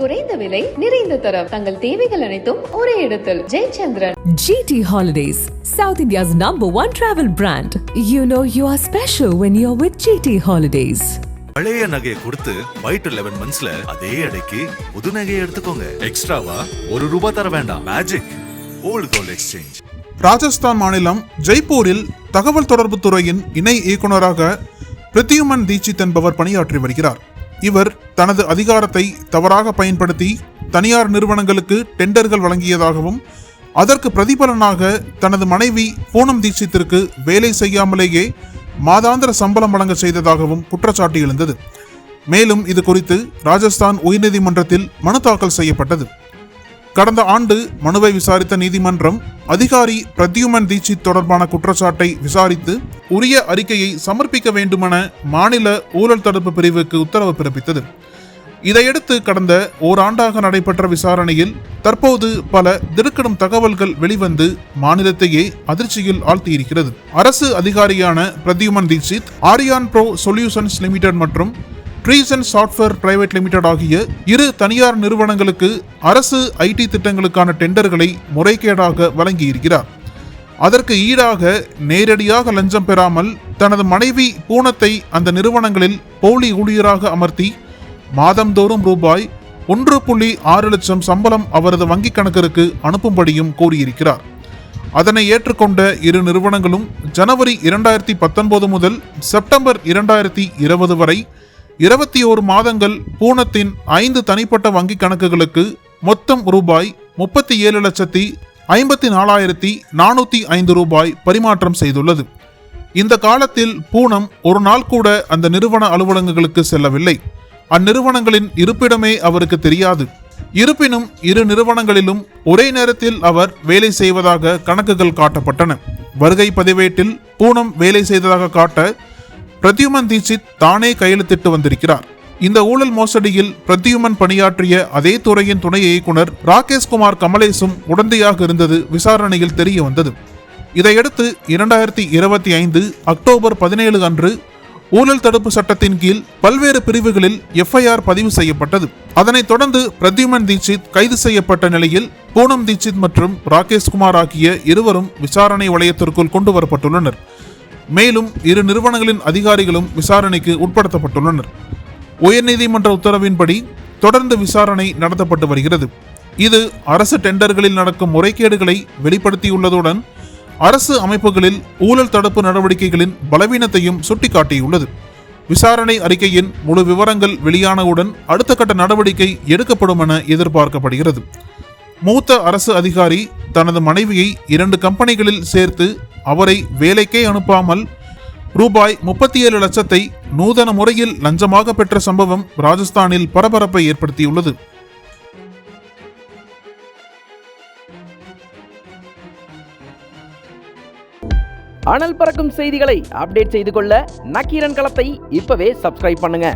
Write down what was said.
குறைந்த விலை நிறைந்த தரம் தங்கள் தேவைகள் அனைத்தும் ஒரே இடத்தில் Jayachandran. GT Holidays, South India's #1 travel brand. You know you are special when you're with GT Holidays. பழைய நகையை கொடுத்து வைட் 11 மந்த்ஸ்ல அதே அடைக்கு புது நகையை எடுத்துக்கோங்க. எக்ஸ்ட்ராவா ₹1 தர வேண்டாம். Magic old gold exchange. Rajasthan மாநிலம் ஜெய்ப்பூரில் தகவல் தொடர்பு துறையின் இணை இயக்குநராக பிரத்யுமன் தீட்சித் என்பவர் பணியாற்றி வருகிறார். இவர் தனது அதிகாரத்தை தவறாக பயன்படுத்தி தனியார் நிறுவனங்களுக்கு டெண்டர்கள் வழங்கியதாகவும் அதற்கு பிரதிபலனாக தனது மனைவி பூனம் தீட்சித்திற்கு வேலை செய்யாமலேயே மாதாந்திர சம்பளம் வழங்க செய்ததாகவும் குற்றச்சாட்டு எழுந்தது. மேலும் இது குறித்து ராஜஸ்தான் உயர்நீதிமன்றத்தில் மனு தாக்கல் செய்யப்பட்டது. கடந்த ஆண்டு மனுவை விசாரித்த நீதிமன்றம் அதிகாரி பிரத்யுமன் தீட்சித் தொடர்பான குற்றச்சாட்டை விசாரித்து உரிய அறிக்கையை சமர்ப்பிக்க வேண்டுமென மாநில ஊழல் தடுப்பு பிரிவுக்கு உத்தரவு பிறப்பித்தது. இதையடுத்து கடந்த ஓராண்டாக நடைபெற்ற விசாரணையில் தற்போது பல திடுக்கிடும் தகவல்கள் வெளிவந்து மாநிலத்தையே அதிர்ச்சியில் ஆழ்த்தியிருக்கிறது. அரசு அதிகாரியான Pradyuman Dikshit Aryan pro solutions limited மற்றும் ட்ரீசன் சாஃப்ட்வேர் பிரைவேட் லிமிடெட் ஆகிய இரு தனியார் நிறுவனங்களுக்கு அரசு ஐடி திட்டங்களுக்கான டெண்டர்களை முறைகேடாக வழங்கியிருக்கிறார். அதற்கு ஈடாக நேரடியாக லஞ்சம் பெறாமல் தனது மனைவி பூனத்தை அந்த நிறுவனங்களில் போலி ஊழியராக அமர்த்தி மாதந்தோறும் ₹1.6 லட்சம் சம்பளம் அவரது வங்கிக் கணக்கிற்கு அனுப்பும்படியும் கோரியிருக்கிறார். அதனை ஏற்றுக்கொண்ட இரு நிறுவனங்களும் ஜனவரி 2019 முதல் செப்டம்பர் 2020 வரை 21 மாதங்கள் பூனத்தின் 5 தனிப்பட்ட வங்கிக் கணக்குகளுக்கு மொத்தம் ₹54,54,405 பரிமாற்றம் செய்துள்ளது. இந்த காலத்தில் பூனம் ஒரு நாள் கூட அந்த நிறுவன அலுவலகங்களுக்கு செல்லவில்லை. அந்நிறுவனங்களின் இருப்பிடமே அவருக்கு தெரியாது. இருப்பினும் இரு நிறுவனங்களிலும் ஒரே நேரத்தில் அவர் வேலை செய்வதாக கணக்குகள் காட்டப்பட்டன. வருகை பதிவேட்டில் பூனம் வேலை செய்ததாக காட்ட பிரத்யுமன் தீட்சித் தானே கையெழுத்திட்டு வந்திருக்கிறார். இந்த ஊழல் மோசடியில் பிரத்யுமன் பணியாற்றிய அதே துறையின் துணை இயக்குனர் ராகேஷ் குமார் கமலேசும் உடந்தையாக இருந்தது விசாரணையில் தெரிய வந்தது. இதையடுத்து 2025 அக்டோபர் 17 அன்று ஊழல் தடுப்பு சட்டத்தின் கீழ் பல்வேறு பிரிவுகளில் FIR பதிவு செய்யப்பட்டது. அதனைத் தொடர்ந்து பிரத்யுமன் தீட்சித் கைது செய்யப்பட்ட நிலையில் பூனம் தீட்சித் மற்றும் ராகேஷ் குமார் ஆகிய இருவரும் விசாரணை வளையத்திற்குள் கொண்டு வரப்பட்டுள்ளனர். மேலும் இரு நிறுவனங்களின் அதிகாரிகளும் விசாரணைக்கு உட்படுத்தப்பட்டுள்ளனர். உயர்நீதிமன்ற உத்தரவின்படி தொடர்ந்து விசாரணை நடத்தப்பட்டு வருகிறது. இது அரசு டெண்டர்களில் நடக்கும் முறைகேடுகளை வெளிப்படுத்தியுள்ளதுடன் அரசு அமைப்புகளில் ஊழல் தடுப்பு நடவடிக்கைகளின் பலவீனத்தையும் சுட்டிக்காட்டியுள்ளது. விசாரணை அறிக்கையின் முழு விவரங்கள் வெளியானவுடன் அடுத்த கட்ட நடவடிக்கை எடுக்கப்படும் என எதிர்பார்க்கப்படுகிறது. மூத்த அரசு அதிகாரி தனது மனைவியை 2 கம்பெனிகளில் சேர்த்து அவரை வேலைக்கே அனுப்பாமல் ₹37 லட்சத்தை நூதன முறையில் லஞ்சமாக பெற்ற சம்பவம் ராஜஸ்தானில் பரபரப்பை ஏற்படுத்தியுள்ளது. அனல் பறக்கும் செய்திகளை அப்டேட் செய்து கொள்ள நக்கீரன் களத்தை இப்பவே சப்ஸ்கிரைப் பண்ணுங்க.